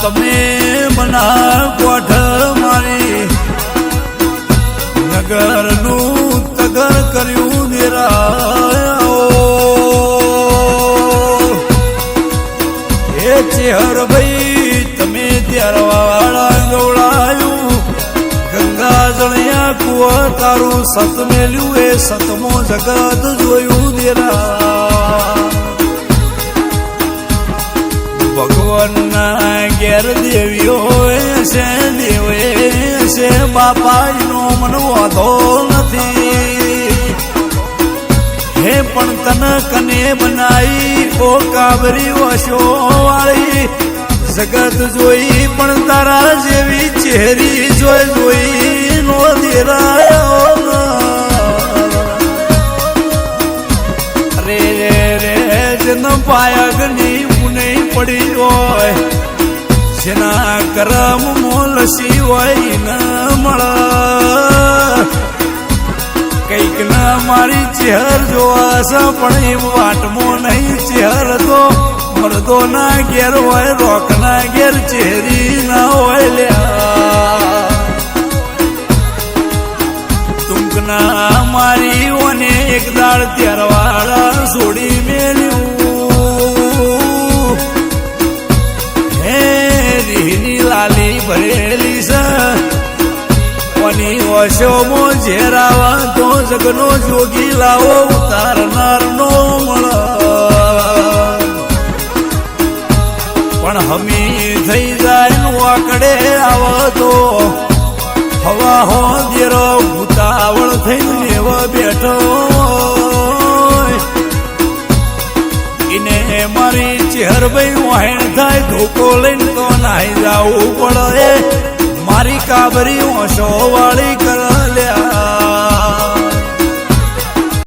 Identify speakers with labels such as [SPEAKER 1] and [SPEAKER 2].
[SPEAKER 1] તમે મના કોઠ મારી નગરનું તગર કર્યું દેરાઓ એ ચેહર ભાઈ તમે ત્યારવાળા ગવડાયું ગંગા જળિયા કુવા તારું સત મેલ્યું એ સતમો જગત જોયું દેરા ભગવાનના ઘેર દેવીઓ છે દેવે છે બાપાનો મને વાંધો નથી હે પણ તને કને બનાવી ઓ કાબરી વશો વાળી જગત જોઈ પણ તારા જેવી ચહેરી જોઈ નો દેરાયો રે રે જન પાયગની મુને પડી હોય જેના કરમ મોલસી હોય ન મળ કઈક ના મારી ચહેર જોવા છે પણ એમ વાટમો નહીં ચહેર તો મરદો ના ઘેર હોય રોક ના ઘેર ચહેરી ના હોય લ્યા તુમકના મારી ઓને એક દાળ ત્યારવાળા છોડી મેલ્યું હે રીની લાલી ભરેલી છે કોની ઓશોમો ઝેરાવા તો જગનો જોગી લાવો ઉતારનાર નો મળ પણ હમી થઈ જાય વાકડે આવતો હવા હો દેરો ભૂતાવળ થઈને લેવા બેઠો એને મારી ચહેર ભાઈ વાહેણ થાય ધોકો લઈને તો નાહી જવું પડે મારી કાબરી ઓશો વાળી